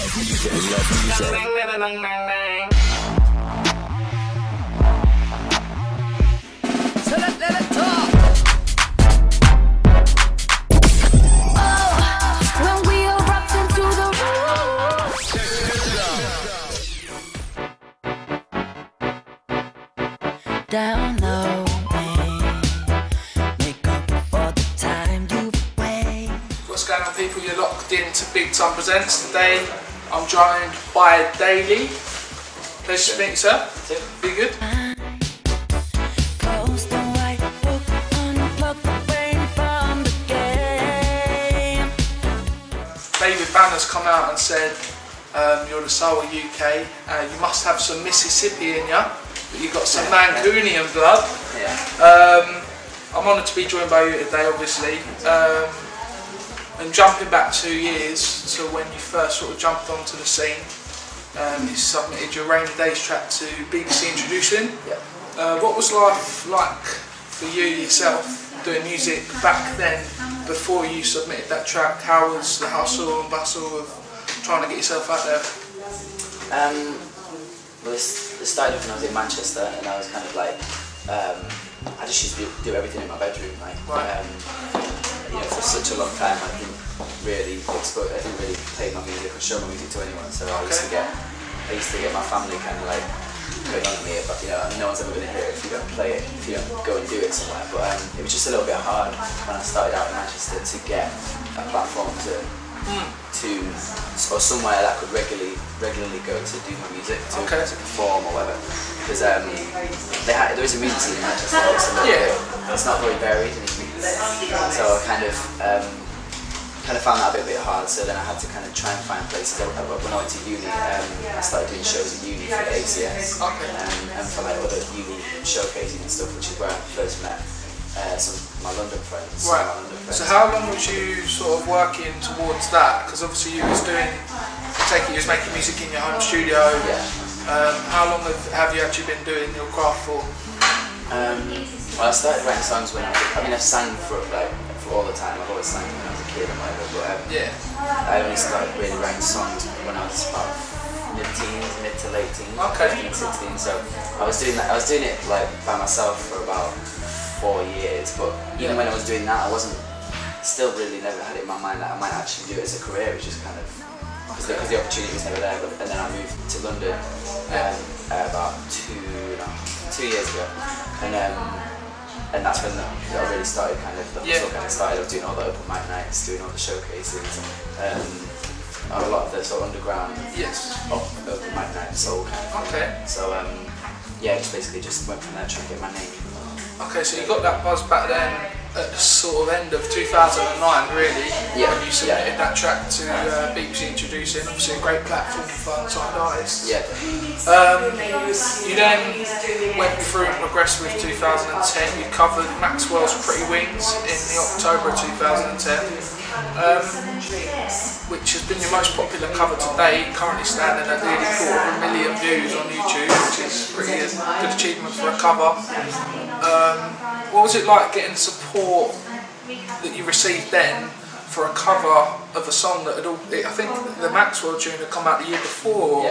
love music. So let it talk. Oh, when we erupt into the room. Down low, make up for the time you wait. What's going on, people? You're locked into Big Tonne Presents. Today I'm joined by Daley. Pleasure to meet you, sir. Be good. Close the white book, unplug the brain from the game. David Banner's come out and said you're the soul of UK. You must have some Mississippi in you, but you've got some Mancunian blood. I'm honoured to be joined by you today, obviously. And jumping back 2 years to when you first sort of jumped onto the scene, you submitted your Rainy Days track to BBC Introducing. What was life like for you yourself doing music back then before you submitted that track? How was the hustle and bustle of trying to get yourself out there? Well, it started when I was in Manchester, and I was kind of like, I just used to do everything in my bedroom. Like, you know, for such a long time, I didn't really play my music or show my music to anyone. So I used to get my family kind of like going on at me about, you know, no one's ever going to hear it if you don't play it, if you don't go and do it somewhere. But it was just a little bit hard when I started out in Manchester to get a platform or somewhere that I could regularly go to do my music, to perform or whatever. Because there is a music scene in Manchester. It's not very varied, so I kind of found that a bit hard. So then I had to kind of try and find places. When I went to uni, I started doing shows at uni for the ACS and for like other uni showcasing and stuff, which is where I first met some of my London friends. So how long was you sort of working towards that? Because obviously you was making music in your home studio. How long have you actually been doing your craft for? Well, I started writing songs when I've sang for all the time. I've always sang when I was a kid and whatever. But I only started really writing songs when I was about mid-teens, mid to late teens, 15, 16. So I was doing it like by myself for about 4 years. But even when I was doing that, I still really never had it in my mind that I might actually do it as a career. It was just kind of because the opportunity was never there. And then I moved to London about 2 years ago, and that's when I really started the hustle started. I was doing all the open mic nights, doing all the showcases, a lot of the sort of underground open mic nights sold. So just basically just went from there trying to get my name. Okay, so you got that buzz back then at the sort of end of 2009, really, when you submitted that track to BBC Introducing. Obviously a great platform for unsigned artists. You then went through and progressed with 2010. You covered Maxwell's Pretty Wings in the October of 2010, which has been your most popular cover to date, currently standing at nearly 250,000 views on YouTube, which is pretty good achievement for a cover. What was it like getting support that you received then for a cover of a song that I think the Maxwell tune had come out the year before?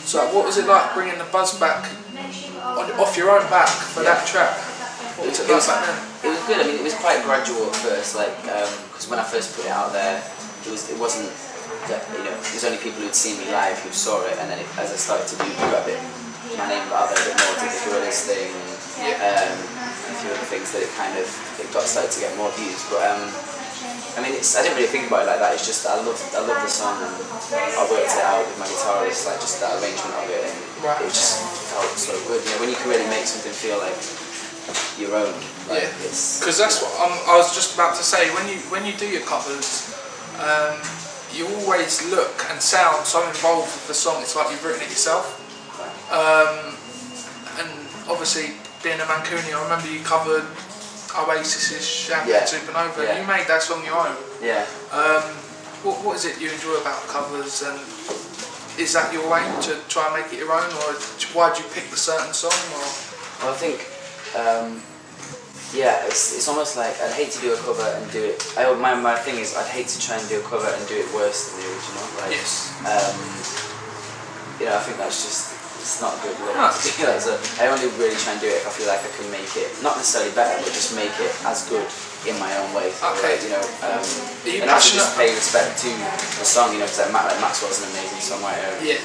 So what was it like bringing the buzz back off your own back for that track? What was it like back then? It was good. I mean, it was quite gradual at first, because when I first put it out there, it wasn't that, you know, there was only people who'd seen me live who saw it, and then as I started to do a bit, my name got out there a bit more, did the Gorillaz thing, a few other things that started to get more views. But I mean, I didn't really think about it like that. It's just that I love the song, and I worked it out with my guitarist, like just that arrangement of it, and it just felt so good. You know, when you can really make something feel like your own. Because that's what I was just about to say. When you do your covers, you always look and sound so involved with the song. It's like you've written it yourself. And obviously, being a Mancunian, I remember you covered Oasis's Champagne Supernova. You made that song your own. What is it you enjoy about covers, and is that your aim to try and make it your own, or why did you pick the certain song? Or? Well, I think Yeah, it's almost like I'd hate to do a cover and do it. My thing is I'd hate to try and do a cover and do it worse than the original. Like, Yes. You know, I think that's just it's not good. Really. So I only really try and do it if I feel like I can make it not necessarily better, but just make it as good in my own way. So, Okay. like, you know, you and also passionate? just pay respect to the song. You know, because like Maxwell's an amazing songwriter. Yeah.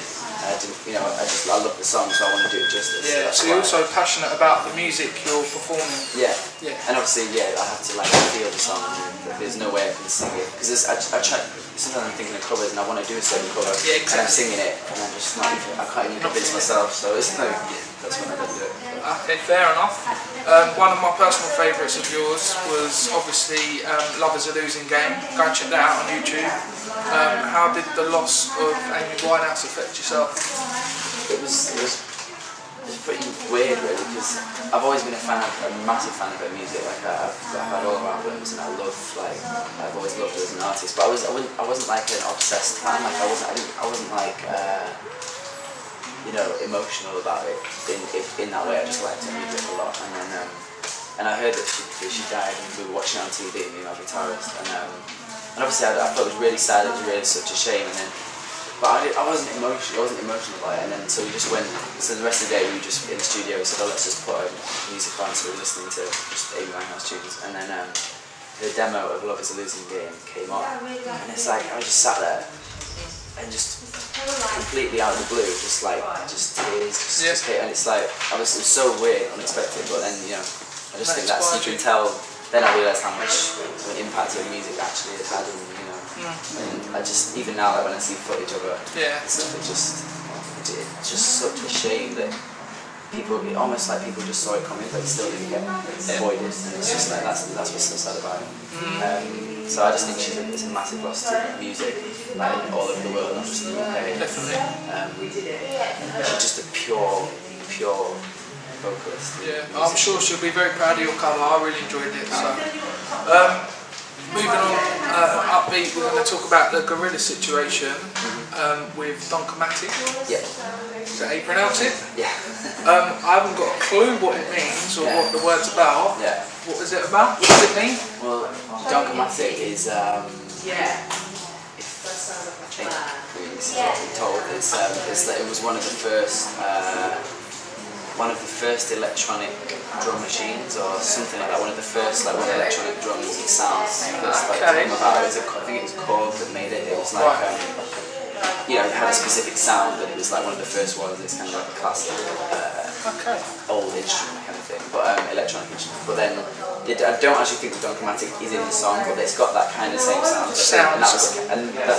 You know, I love the song, so I want to do it justice. Yeah. So So you're also passionate about the music you're performing. yeah. Yeah. And obviously, I have to like feel the song. There's no way I can sing it because I try. Sometimes I'm thinking of covers and I want to do a certain cover, Yeah, and I'm singing it, and I'm just not even. I can't even convince myself. So it's no. That's when I don't do it. Okay, fair enough. One of my personal favourites of yours was obviously Love Is a Losing Game. Go and check that out on YouTube. How did the loss of Amy Winehouse affect yourself? It was pretty weird really because I've always been a massive fan of her music. Like I've had all her albums and I've always loved her as an artist. But I wasn't like an obsessed fan. Like I wasn't like you know, emotional about it in that way. I just liked her music a lot. And I heard that she died and we were watching it on TV. You know, guitarist and obviously I thought it was really sad. It was really such a shame. And then. But I wasn't emotional. I wasn't emotional about it, and then so we just went. So the rest of the day we were just in the studio. We said, "Oh, let's just put music on." So we were listening to just Amy Winehouse tunes, and then the demo of "Love Is a Losing Game" came on, and it's like I just sat there and just completely out of the blue, just tears, just hit, and it's like it was so weird, unexpected. But then I just think that's you can tell. Then I realised how much of an impact her music actually has had on me. And I just, even now, like when I see footage of her, stuff, it's just such a shame that almost like people just saw it coming, but still didn't get avoided, and it's just like that's what's so sad about it. So I just think it's a massive loss to music, like all over the world, not just in the UK. Definitely. She's just a pure vocalist. Yeah, I'm sure she'll be very proud of your cover. I really enjoyed it. So. Moving on, upbeat, we're going to talk about the Gorillaz situation with Tonne. Yeah. Is that how you pronounce it? Yeah. I haven't got a clue what it means or what the word's about. Yeah. What is it about? What does it mean? Well, Tonne is it was one of the first electronic drum machines or something like that. One of the first electronic drums and sounds that's came about. I think it was Korg that made it. It was like it had a specific sound, but it was like one of the first ones. It's kind of like a classic old instrument kind of thing, but electronic instrument. But then I don't actually think the Tonne is in the song, but it's got that kind of same sound.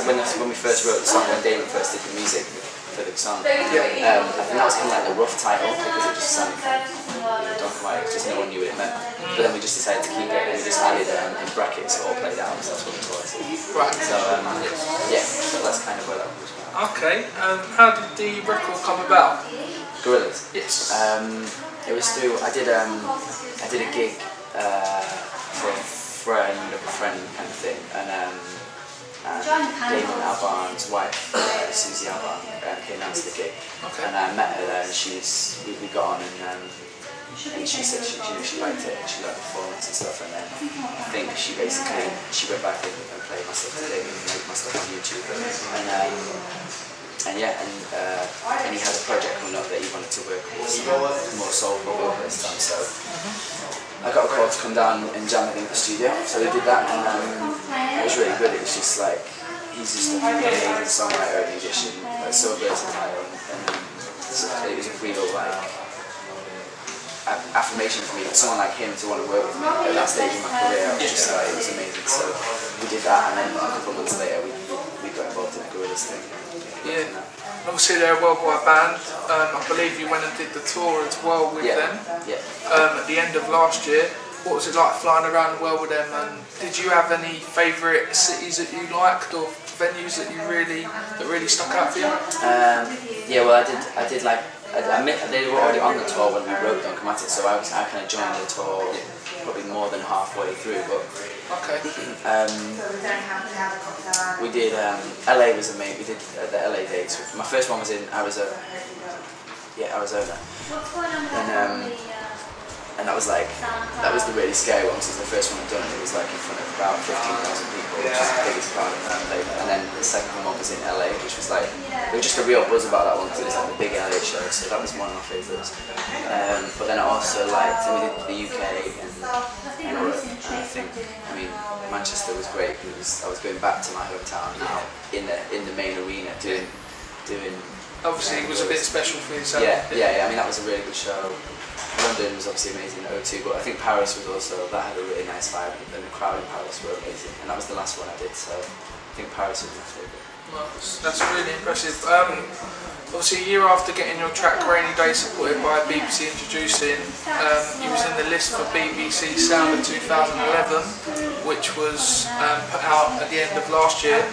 When we first wrote the song, when Damon first did the music for the song, I think that was kind of like the rough title because it just sounded kind of Tonne, just no one knew what it meant. But then we just decided to keep it and we just added in brackets all played out, so that's what we call it. Right. So so that's kind of where that was from. Okay. How did the record come about? Gorillaz. Yes. It was through I did a gig for a friend kind of thing, and Damon Albarn's wife, Susie Albarn, came down to the gig, and I met her there, and we got on, and she said she liked it, and she liked the performance and stuff, and then I think she went back and played my stuff today and made my stuff on YouTube, and he had a project coming up that he wanted to work with some more soulful vocalists on, so I got a call to come down and jam with him at the studio, so we did that, and it was really good. It was just like, he's just an amazing songwriter and musician, so versatile, and it was a real affirmation for me, someone like him to want to work with me at that stage in my career. It was amazing, so we did that, and then a couple of months later we got involved in the Gorillaz thing. Yeah. Obviously they're a worldwide band. I believe you went and did the tour as well with them. Yeah. At the end of last year. What was it like flying around the world with them? And did you have any favourite cities that you liked or venues that really stuck out for you? Yeah, well I did like they were already on the tour when we wrote Tonne, so I kind of joined the tour probably more than halfway through. But we did LA was amazing. We did the LA dates. My first one was in Arizona. Yeah, Arizona. And And that was the really scary one, because it was the first one I'd done, and it was like in front of about 15,000 people, which is the biggest crowd I've ever played. And then the second one was in LA, which was like, there was just a real buzz about that one, because it was like the big LA show, so that was one of my favourites. But then I also liked, we did the UK and Europe, and I think, I mean, Manchester was great, because I was going back to my hometown now, in the main arena, doing. Obviously, it was a bit special for yourself. Yeah. I mean, that was a really good show. London was obviously amazing at O2, but I think Paris was also, that had a really nice vibe, and the crowd in Paris were amazing, and that was the last one I did, so I think Paris was my favourite. Well, that's really impressive. Obviously, a year after getting your track Rainy Day supported by BBC Introducing, you was in the list for BBC Sound of 2011, which was put out at the end of last year.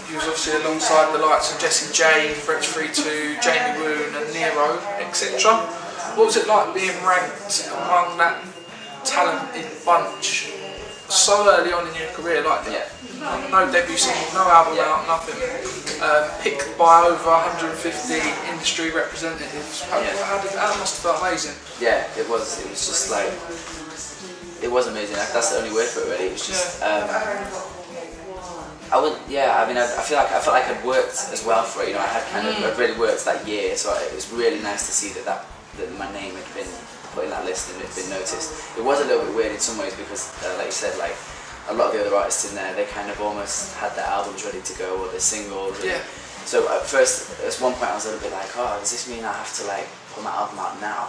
He was obviously alongside the likes of Jessie J, Fretch 32, Jamie Woon and Nero, etc. What was it like being ranked among that talented bunch so early on in your career? Like, no debut single, no album out, nothing. Picked by over 150 industry representatives. That must have felt amazing. Yeah, it was. It was just like, it was amazing. That's the only word for it, really. It was just. I felt like I'd worked as well for it. You know, I'd really worked that year, so it was really nice to see that my name had been put in that list and it had been noticed. It was a little bit weird in some ways because, like you said, like a lot of the other artists in there, they kind of almost had their albums ready to go or their singles. Yeah. So at first, at one point, I was a little bit like, oh, does this mean I have to like put my album out now?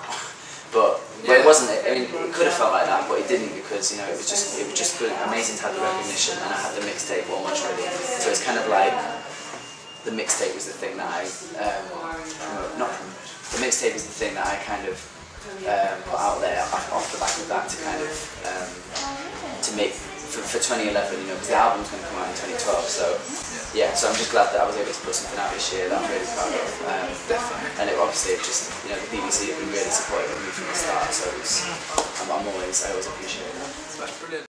But it wasn't. I mean, it could have felt like that, but it didn't, because, you know, it was just good, amazing to have the recognition, and I had the mixtape almost ready. So it's kind of like the mixtape was the thing that I the mixtape is the thing that I kind of put out there off the back of that to kind of to make for 2011, you know, because the album's going to come out in 2012. So yeah, so I'm just glad that I was able to put something out this year that I'm really proud of. Definitely. And it obviously just, you know, the BBC have been really supportive of me from the start, so I always appreciate that. That's brilliant.